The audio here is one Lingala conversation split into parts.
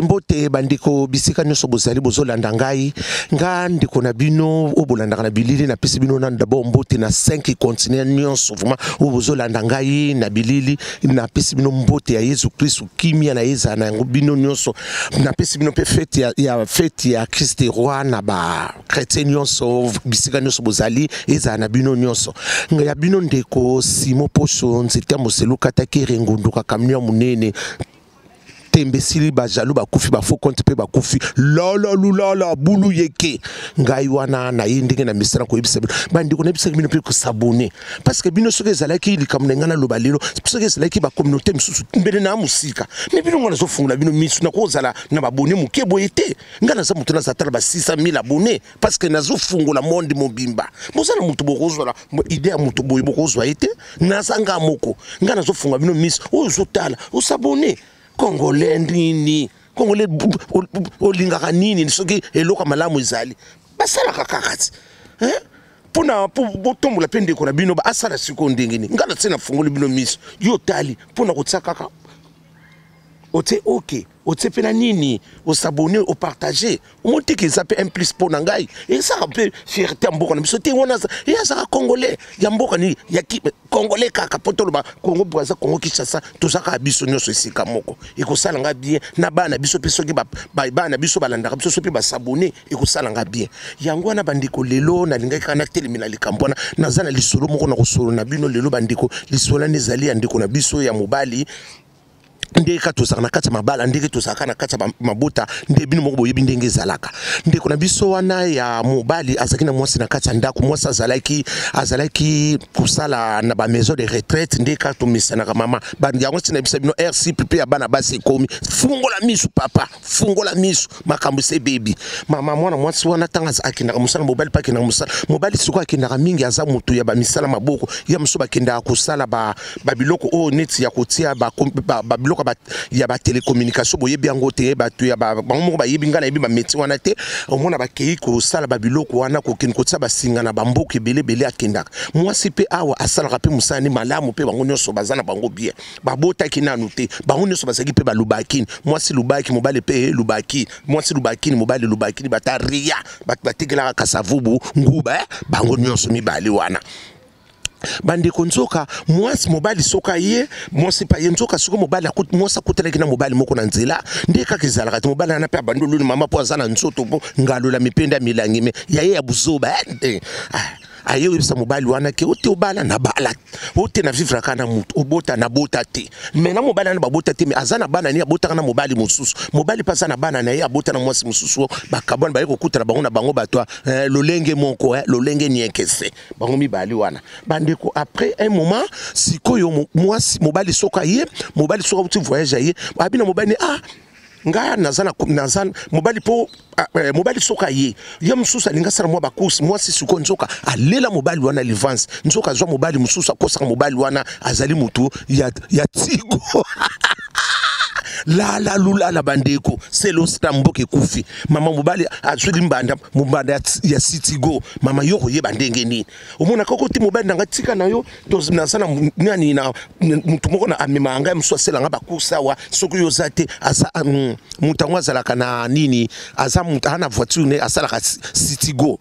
Mbote bandiko bisika nyoso bozali bozolanda ngai nga ndiko na bino obolanda na bilili na pesi bino nanda bo mbote na 5 continents nyonso vraiment obozolanda ngai na bilili na pesi bino mbote ya Yesu Kristo kimia na yeza na bino nyonso na pesi bino pe fete ya Christ roi na ba chrétien nyonso bisika nyoso bozali yeza na bino nyonso nga ya bino ndeko Simo Poso nzete moseluka takere ngunduka kamnyo munene tembesili ba jaloux ba kufi ba faux compte pe ba kufi la bulu yeke ngai wana na yindenge na misala ko yebisa bandi ko nebisa bino pe ko s'abonner parce que bino soke zalaki likamna ngana lobalelo soke zalaki ba communauté misusu mbele na musika mais bino ngana zo fungula bino misu na ko zala na ba abonné muke boyete ngana za mutuna za tala ba 600,000 abonnés parce que nazo fungula monde mobimba bozana mutu bokozwa idée mutu boye bokozwa ete nazanga moko ngana zo fungula bino misu o zo tala o s'abonner Congolais nini Congolais olingaka nini soki eloka malamu izali basala kakakati pona botombola pende ko na bino ba asala siko ndengeni ngala tsena fungoli bino miso yo tali pona ko tsaka ote ok ote pena nini o s'abonner o partager o monte que ça peut un plus pour ngai et ça peut fierté mboko na biso te wona ya za congolais ya mboka ni ya congolais kaka potolo ba Congo Brazza Congo Kinshasa to saka biso nyoso sika moko e ko sala nga bien na bana biso peso ki ba bana biso balanda biso pe ba s'abonner e ko sala nga bien yango na bandiko lelo na linga kana telemina likambona na zana lisolo moko na ko solo na bino lelo bandiko lisolo nezali ya ndiko na biso ya mobali ndeka to sakana kata mabala ndeke to sakana kata mabota nde bino moko boyebi ndenge zalaka ndeko na biso wana ya mobali azakina mwasi na kata ndako mwasi azalaki kusala na ba maison de retraite ndeka to misana ka mama ba yango tina bisa bino RC PP ya bana basi komi fungola misu papa fungola misu makambo se baby mama mwana mwasi wana tanga akina musala mobali pa kina musala mobali siko akina mingi aza mutu ya ba misala maboko ya musoba kenda kusala ba biloko o neti ya kotia ba biloko ya ba télécommunication boye biango te ba tu ya ba bango ba yebinga na yebi ba métier wana te omona ba kei ko sala ba biloko wana ko kin ko tsa ba singa na bamboke belebele akendaka mwasi pe awa asala pe musani malamu pe bango nyoso bazana bango bien ba bota kinanu te bango nyoso bazaki pe ba lubakini mwasi lubaki mobale pe lubaki mwasi lubakini mobale lubakini bataria bategela ka savubu nguba bango nyoso mibali wana bande konzoka mwasi mobali soka ye mwasi pa yenzoka soko mobali akut mwasa kuteleki na mobali moko na nzela ndeka kizala kati mobali ana pe bandolo mama po azana nzoto po ngalola mipenda milangi me ya ye ya buzoba aye webisa mobali wana ke ote obala na bala ote na vivre kana mutu obota na bota te mais na mobali na babota te mais azana bana ni abota na mobali mususu mobali pasa na bana na ye abota na mwasi mususu bakabona ba kokutana bango na bango batwa lolenge moko lolenge niekese bango mibali wana bandeko après un moment sikoyo mwasi mobali soka ye mobali soka uti voyage ye abina mobali nga nazana mobali po mobali soka ye mususa linga sala mwa bakusi mwasi siko nzoka alela mobali wana livance nzoka zwa mobali mususa kosa mobali wana azali mutu ya tigo la lula la bandeko c'est lo stamboke kufi mama mobali azuli mbanda ya Citigo mama yoko ye bandenge ni omona koko ti mobali nanga tika na yo to nazana nani na mutu moko na amema anga mswasela nga bakusa wa soko yo zate asa mutangwa zalaka na nini asa mutana voiture ne asala ka Citigo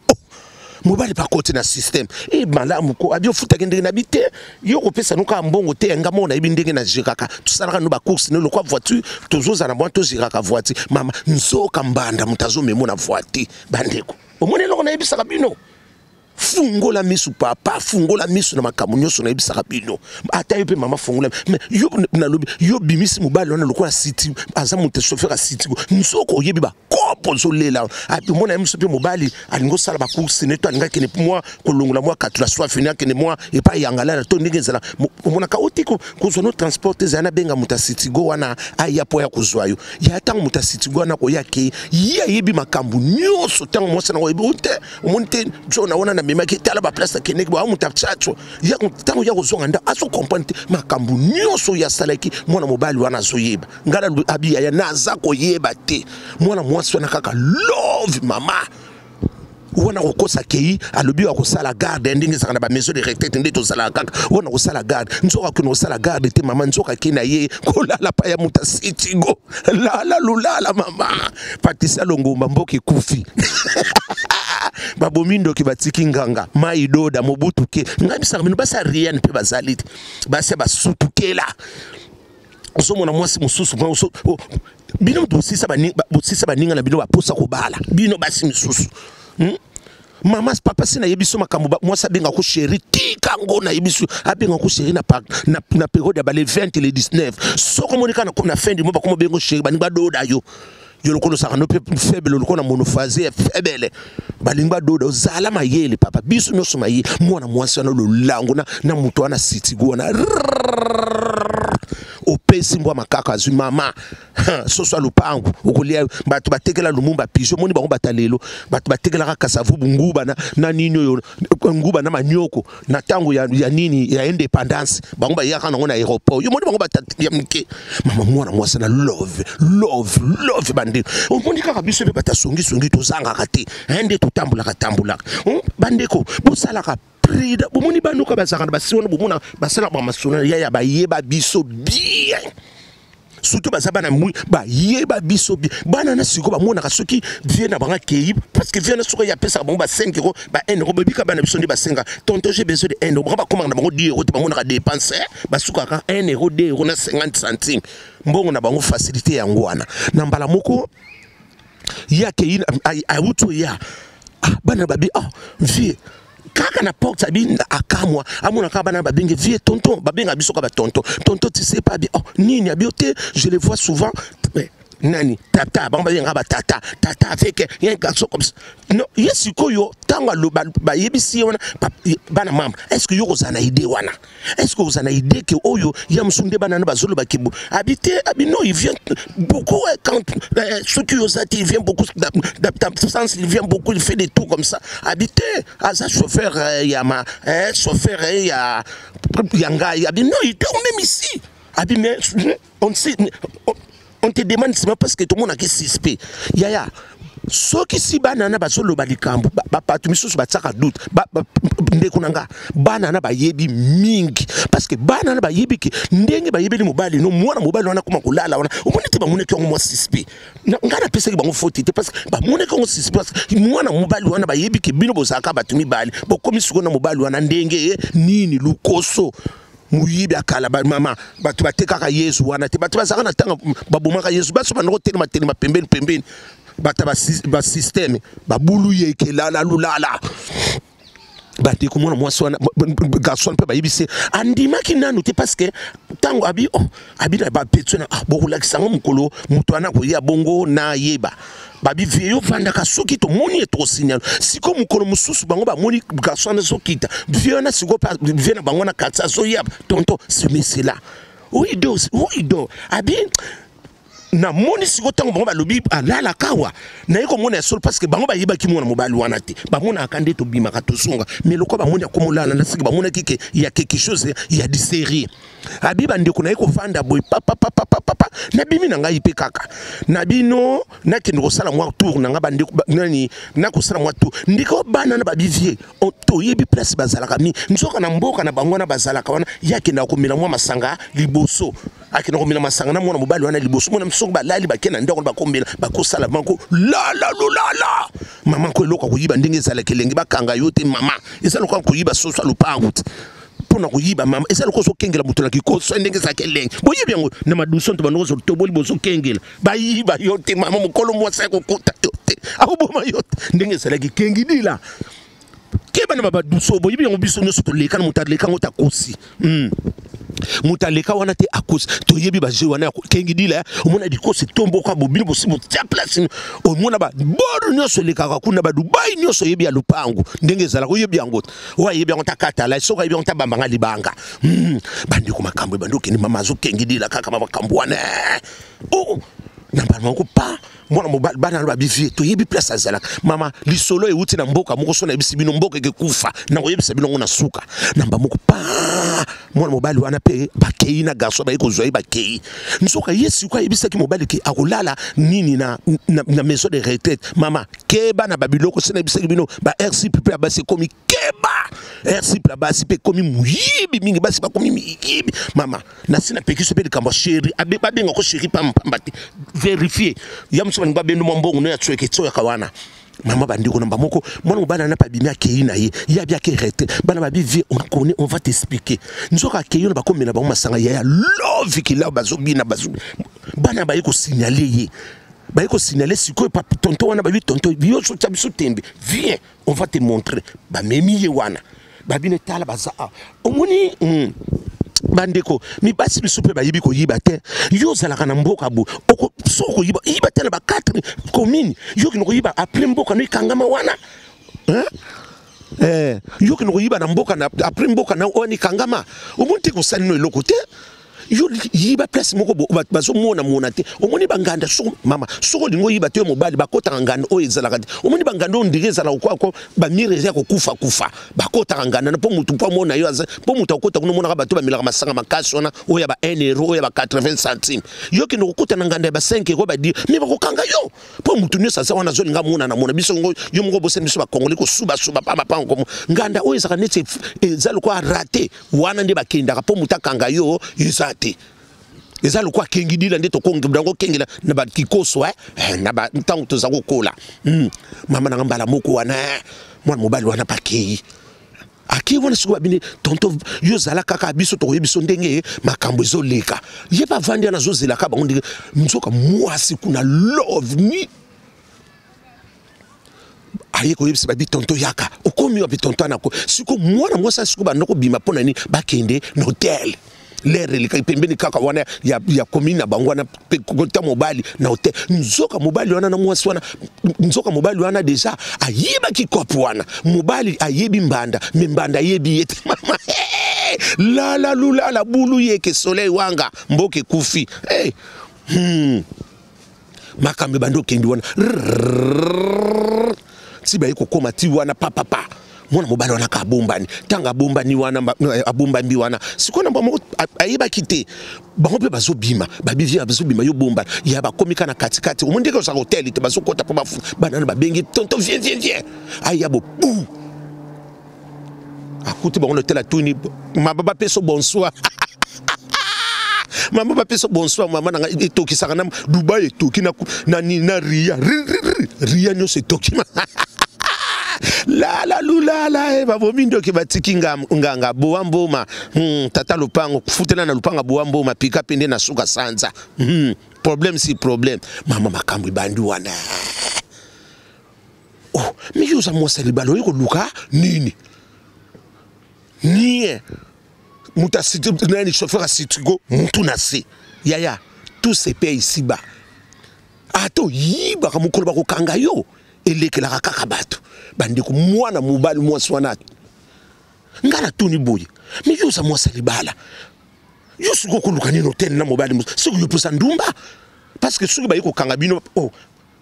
mobali pa côté na système et malamu ko abio futa kendenge na bité yo ko pesa nuka mbongo te nga mona ibindenge na jikaka tusala no ba course ne lo kwa voiture tozoza na mwa to jikaka voiture mama nzoka mbanda mutazo memo na voiture bandeko omone loko na ibisa kabino fungola misu papa fungola misu na makambo nyonso na ibisa bino ata yo pe mama fungola mais yo na lobi yo bimisi mobali wana lokola City aza mutu chauffeur a City nzoko yebi ba kopo zolela api mona misu pe mobali alingo sala ba course ne to alinga kene moi kolongola moi katula soit finir kene moi et pas yangala na to ndenge zala mona ka otiko ko no transporter zana benga muta City go wana aya po ya kuzwayo ya tango muta City go wana ko yake yebi makambo nyonso tango mosa na ko yebi ute omonte jona wana na mema ki tala ba place kenek ba muta tchatcho ya tango ya kozonga nda aso comprendre makambo nyonso ya salaki mwana mobali wana zoyeba ngala abiya ya naza ko yeba te mwana mwasi wana kaka love mama wana kokosa kei alobi wa kosala garde ndingi saka na ba maison de retraite ndé to sala kaka wana kosala garde nzoka kino sala garde te mama nzoka kina ye kolala pa ya muta sitigo la lulala mama Patricia Longomba mboki kufi babomindo ki batiki nganga mai doda mobutu ke ngabisa mino basa rien pe bazalite basa basutukela osomona mwasi mususu bino bosisa baninga na bino baposa kobala bino basi misusu Mama papa sina yebiso makambo mwasa benga ko chéri tika ngona yebiso abenga ko chéri na période ya bale 20 et les 19 soko monika na fin du mois ba komo bengo chéri ba doda yo lokolo saka no faible lokolo na monophase faible balingba doda ozala mayele papa biso no somaye mwana mwasi na lolango na muto ana sitigo na opesi mbwa makaka azwi mama soso lupangu ukulia batu batekela lumumba pijo moni bango batalelo batu batekela kasavu bunguba na nini yo nguba na manyoko na tango ya nini ya independence bango ba yaka na aéroport yo moni bango batatia mke mama mwana mwasa na love bande moni kaka biso be batasongi tozanga kati ende tutambula bandeko bosala ka prida bomoni banuka bazakana basiona bomona basala ba masona ya bayeba biso bien surtout bazaba na bayeba biso bien bana na siko bamona kasoki vie na banga kei parce que vie na soko ya pesa ba 5 euros ba 1 euro bebika bana biso ndi ba 5 tonto j'ai besoin de 1 euro ba komanga na bango 10 euros te bamona ka dépenser basuka ka 1 euro 2 euros na 50 centimes mbongo na bango facilité ya ngwana na mbala moko ya kei auto ya bana babi vie kaka na porte sabi akamwa amuna ka bana babenge vie tonton babenga biso ka ba tonton tu sais pas bien nini abiote je les vois souvent nani tata bamba yenga ba tata avec un garçon comme ça non yesiko yo tanga lo ba yebisi wana bana mama est-ce que yo kozana idée wana est-ce que vous avez idée que oyo ya msunde bana na bazolo bakibu habité abino il vient beaucoup quand ce qui osati il vient beaucoup d'absence il vient beaucoup il fait des tours comme ça habité asa chauffeur yama chauffeur ya yanga abino il est même ici abime on sait on te demande c'est parce que tout le monde a qui suspect yaya soki si banana bazolo balikambo bapatu misusu batsaka doute ndekunanga banana bayebi mingi parce que banana bayebi ki ndenge bayebeli mobali no mwana mobali wana kuma kulala wana umonete bamoneke ngo suspect ngana pesa ki bango faute te parce que bamoneke ngo suspect parce que mwana mobali wana bayebi ki bino bozaka batumi bali bokomisuko na mobali wana ndenge nini lukoso muyibi akala ba mama batu batekaka Yesu wana te batu bazaka na tanga babomaka Yesu baso banoko telema pembeni bata ba système babulu yeke la lulala bati ko mona mwasi wana garçon pe bayibise andimaki nanu te parce que tango abi na ba petuna bokulakisa ngomkolo mutu ana ko ya bongo na yeba babi vieyo vanda ka soki to moni eto signal siko mukolo mususu bango ba moni garçon na sokita vieyo na siko pa viena bango na katsa so ya tonto c'est là oui do abi na moni siko tango bango ba lobi alala kawa na yiko mona sol parce que bango ba yeba ki mona mobali wana te ba mona akande to bima ka to songa mais loko ba moni akomolala na siko ba mona kike il y a quelque chose il y a du série abi ba ndeko na yiko fanda boy papa na bimi na ngai pe kaka na bino na kendo sala mwa tour na ngaba ndeko nani na ko sala mwa tour ndiko bana na ba bivie to yebi place bazalaka mi nzoka na mboka na bango na bazalaka wana yake na ko mila mwa masanga liboso akina ko mila masanga na mwana mobali wana liboso mwana msongo ba lali ba kena ndako ba kombela ba ko sala manko la mama ko eloko ko yiba ndenge zala kelenge ba kanga yote mama ezalo ko yiba soso lupangu pona ko yiba mama ezalo ko so kengela mutu na kikoso ndenge za kelenge boyibi yango na maduso to banozo to boli boso kengela ba yiba yote mama mukolo mwasa ko kota yote akoboma yote ndenge zala kengidila keba na baba duso boyibi yango biso nyoso to leka na mutaleka ngota kosi mutaleka wana te akosi to yebi ba je wana kengidila omona dikosi tombo ka bobino bosibo tia place omona ba boru nyoso leka ka kuna ba Dubai nyoso yebi ya lupangu ndenge zala ko yebi yango wa yebi yango takata la soka yebi yango tabamba libanga bandi ko makambo bandi ko ni mama zo kengidila kaka makambo wana na ba moko pa mwana mobali bana ba bivie to yebi place azala mama lisolo e uti na mboka moko so na yebisa bino mboka ke kufa na koyebisa bino na suka namba moko pa mwana mobali wana pe bakei na garso ba ekozwa bakei nsoka yesu kwa yebisa ki mobali ki akolala nini na maison de retraite mama keba na babiloko se na yebisa bino ba RC pe basi komi keba RC pe basi pe komi muyibi mingi basi ba komi muyibi mama na sina pe ki so pe de kamba chéri abe ba benga ko chéri pa mbati vérifier yamso ba bendo mbongo no ya tsweke tsoya kawana mama bandiko namba moko mwana mobana na pa bimia kei na ye ya bia ke rete bana ba bivi on va t'expliquer nzoka kei na ba komela ba masanga ya love ki la bazobina bazobi bana ba yiko signaler ye ba yiko signaler siko pa tonto wana ba bi tonto yo so tabiso tembe viens on va te montrer ba memi ye wana ba bine tala baza omoni bandeko mi basi bisupe ba yibi ko yiba te yo zala kana mboka bu oko soko yiba te na ba 4 commune yo kino ko yiba après mboka no ikangama wana yo kino ko yiba na mboka na après mboka na oni kangama omuntu ko sanino eloko te yo yiba place moko bazo mona te omoni banganda so mama soko lingo yiba te mobali bakota nganda o ezala kati omoni banganda ondigeza la kwa ba mire ya ko kufa bakota nganda na po mutu po mona yo po mutu akota kuno mona ka bato ba milaka masanga makasi wana o ya ba 1 euro o ya ba 80 centimes yo kino kokota nganda ba 5 ko ba di me bakokanga yo po mutu ne sasa wana zo linga mona na mona biso ngo yo moko bose biso ba kongoli ko suba pa mapango nganda o ezaka neti ezalo kwa raté wana nde bakenda ka po mutu akanga yo izate eza lokwa kengidila nde to kongidango kengila na ba kikoso na ba ntango to zango kola mama na ngambala moko wana mwana mobali wana pakei aki wana sikuba bine tonto yo zala kaka biso to yebiso ndenge makambo ezoleka ye ba vandi na zozela ka bango ndenge nzoka mwasi kuna love ni aye ko yebisa ba bi tonto yaka okomi wa bi tonto anako siko mwana mwasa sikuba ndoko bima pona ni bakende no hotel lere lika pembeni kaka wana ya komina bangwana kota mobali na hotel nzoka mobali wana na mwasi wana nzoka mobali wana deja ayiba kikopo wana mobali ayebi mbanda mbanda yebi yete mama la lula la bulu yeke soleil wanga mboke kufi makambe bando kendi wana siba yiko koma ti wana papa mwana mobali wana ka bombani tanga bombani wana abomba mbi wana sikona mbamo ayeba kite bango pe bazobima babivia bazobima yo bomba ya ba komika na katikati omonde ko sa hotel te bazokota pa bafu banana babengi tonto viens ayabo bou akuti bango hotel a tuni mababa peso bonsoir mama ba peso bonsoir mama na etoki saka na Dubai etoki na ria nyo se toki la babomindo ke batiki nganga boamboma tata lupango kufutela na lupanga boamboma pika pende na suka sanza problem si problem mama makambo ibandi wana mi yuza mwasa libalo yiko luka nini nie muta siti nani chauffeur Citrigo mutu na se yaya tout se paye ici bas ato yiba kamukolo bakokanga yo elekela kaka bato bandiko mwana mobali mwasi wana ngala tuni boye mi yuza mwasa libala yusu kokuluka ni hotel na mobali mwasi siku yopusa ndumba parce que suki bayiko kanga bino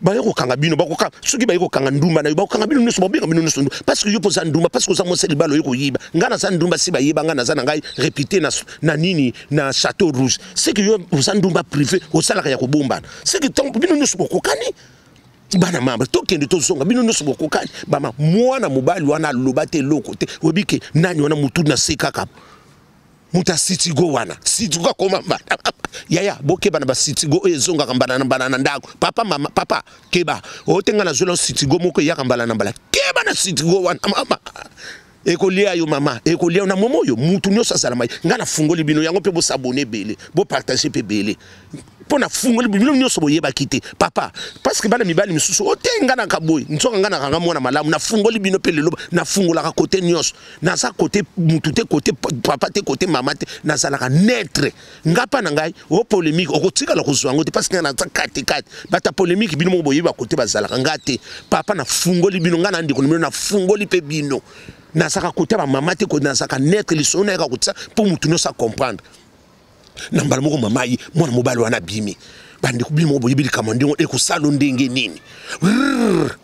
bayiko kanga bino bakoka suki bayiko kanga ndumba na bakanga bino neso babinga bino neso parce que yopusa ndumba parce que za mwasa libala yiko yiba ngana za ndumba siba yiba ngana za ngai répéter na nini na Château Rouge c'est que yo za ndumba privé au salaka ya kobomba c'est que tant bino neso kokani bana mamba tokende tozonga bino nyonso bokokani bama mwana mobali wana lobate loko te obike nani wana mutu na sekaka muta Citrigo wana Citrigo koma yaya bokeba na ba Citrigo ezonga kambana na banana ndako papa keba otenga na zola Citrigo moko ya kambala na mbala keba na Citrigo wana mama ekolia yo mama ekolia na momo yo mutu nyonso salama ngana fungoli bino yango pe bo s'abonner bele bo partager pe bele pona fungoli bino nyonso boyeba kite papa parce que bana mibali misusu otenga na kaboy nzoka ngana kanga mona malamu na fungoli bino pe lelo na fungola ka côté nyonso na sa côté mutu te côté papa te côté mama te na sala ka netre ngapa na ngai o polémique o kotika la kozwango te parce que na kati bata polémique bino mo boyeba côté bazala ngate papa na fungoli bino ngana ndiko na fungoli pe bino na saka côté ba mama te ko na saka netre lisona ka kotsa pour mutu no sa comprendre na mbala moko mama yi mwana mobali wana bimi bandeko bimo boyebi likambo ndenge ekosala ndenge nini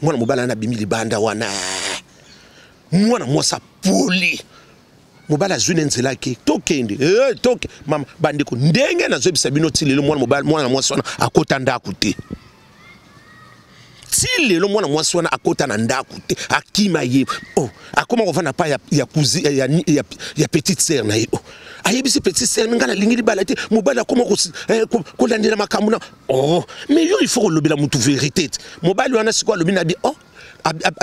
mwana mobala na bimi libanda wana mwana mwasa poli mobala zune nzela ke tokende toke mama bandeko ndenge na zobisa bino tilelo mwana mwasi wana akota ndaku te tilelo mwana mwasi wana akota na ndaku te akima ye akoma kovana pa ya kuzi ya petite sœur na ye ayebisi petite sœur ngana lingi libala te mobala akoma ko landela makambo na mais yo il faut lobela mutu vérité mobali wana siko lobi na bi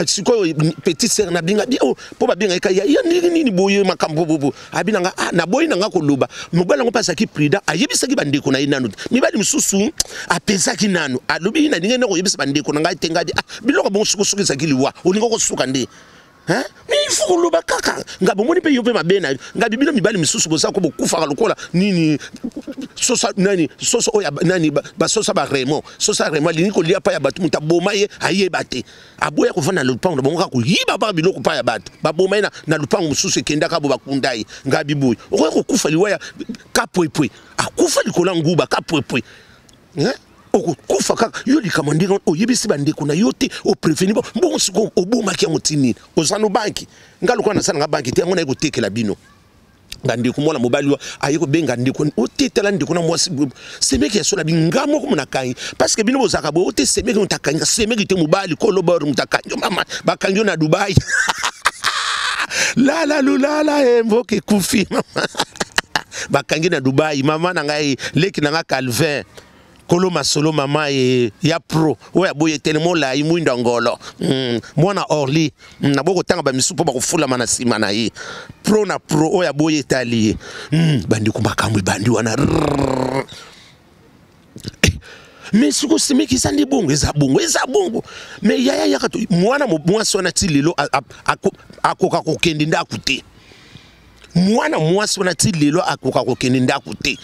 siko petite sœur na binga bi po ba binga ya nini boye makambo bobo abinanga na boye nanga ko loba mobala ngo pasa ki prida ayebisa ki bandeko na inanu mibali msusu apesa ki nanu alobi na ninge ngo yebisa bandeko nanga tenga di biloko bon suku suku ki liwa olingo ko suka nde mais il faut loba kaka ngabo moni pe yope mabena ngabi bino mibali msusu boza ko bokufa lokola nini sosa nani soso oya nani ba sosa ba Raymond sosa Raymond lini ko lia pa ya batu muta boma ye ayebate aboya ko vana lupango na bonga ko yiba ba biloko pa ya batu ba boma na lupango msusu kenda ka bo bakundai ngabi boy ko kufa liwaya kapwepwe akufa likola nguba kapwepwe kufa kaka yo likamandika oyebisi bandeko na yote o prévenir bon siko oboma ki ngotini ozano banki ngaluko na sana nga banki te ngona ikotekela bino bandeko mwana mobali wa ayeko benga ndeko otetela ndeko na mwasi semeki ya sola bingamo ko munakai parce que bino bozaka bo ote semeki mutakanga semeki te mobali ko lobor mutakanyo mama bakanyo na Dubai la lulala mboke kufi mama bakangi na Dubai mama na ngai leki na nga Calvin Koloma solo mama ya pro oya boye telemo la imuinda ngolo mwana orli na boko tanga ba misupo ba kufula mana sima na yi pro na pro oya boye tali bandi kumakamwe bandi wana mais siko semeki sandi bongo eza bongo mais yaya yakato mwana mwasi wana tilelo akoka kokende ndaku te mwana mwasi wana tilelo akoka kokende ndaku te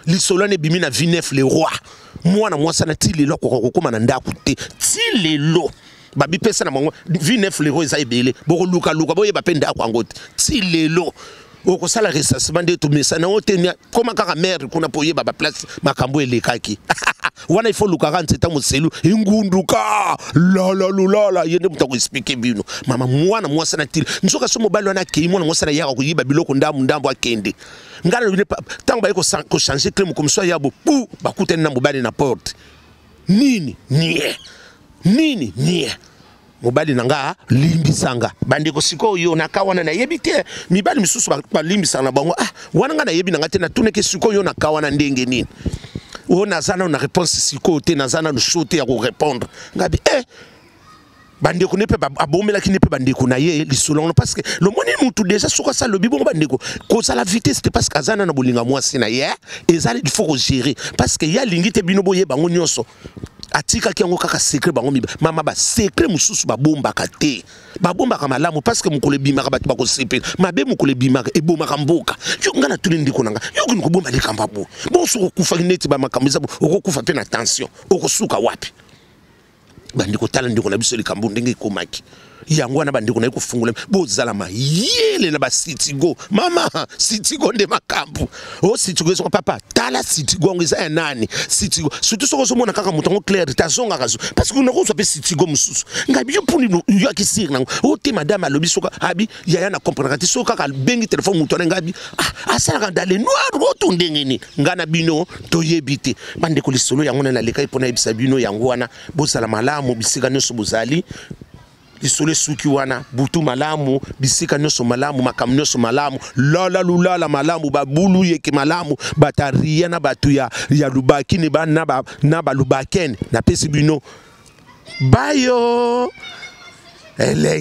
lisolo ne bimi na Vinef le roi mwana mwasa na tilelo kokoma na ndaku te tilelo babi pesa na mongo Vinef le roi za ebele boko luka boye bapenda kwa ngote tilelo oko sala resasement de to mesana otenya koma kaka mère kuna poye baba place makambo elekaki wana il faut luka ranteta muselu ingunduka la yende mutako expliquer bino mama mwana mwasa na til nzoka so mobali wana ke mwana mwasa na yaka kuyiba biloko ndambo akende ngala bine tango ba ko changer clé comme ça yabo pou bakutena na mobali na porte nini nie mobali nanga limbisanga bandeko siko yo nakawana na yebite mibali misusu ba limbisanga bango wana nga na yebi nanga te na tuneke siko yo nakawana ndenge nini nazana na réponse siko te nazana no shote ya ko répondre ngabi bandeko ne pe abomela ki ne pe bandeko na ye lisolongo parce que le moni mutu déjà soka ça le bibongo bandeko ko ça la vitesse c'est parce que azana na bolinga mwasi na ye ezali il faut gérer parce que ya lingi te bino boye bango nyonso atika ki yango kaka secret bango miba mama ba secret mususu ba bomba ka te ba bomba ka malamu parce que mukole bimaka batu ba ko sepela mabe mukole bimaka e bomba ka mboka yo ngana tuli ndiko nanga yo ko bomba le kamba bo bon so kufa neti ba makambiza bo okufa pe na tension okosuka wapi bandiko tala ndiko na biso likambo ndenge komaki yango wana bandiko na ikufungula bozala mayele na ba Citigo mama Citigo nde makambo Citigo so papa tala Citigo ngisa nani Citigo surtout soko so mona kaka mutango clair tazonga kazo parce que unako so pe Citigo mususu ngabi yo puni yo akisir nango te madame alobi soka abi yaya na comprendre kati soka ka bengi téléphone mutone ngabi asala dans les noirs roto ndengeni ngana bino toyebite bandeko lisolo yango na leka ipona ibisa bino yango wana bozala malamu bisika nyoso bozali lisole suki wana butu malamu bisika nyoso malamu makambo nyoso malamu lulala malamu babulu yeke malamu bataria na batu ya lubaki ni ba na ba lubaken na pesi bino bayo eleng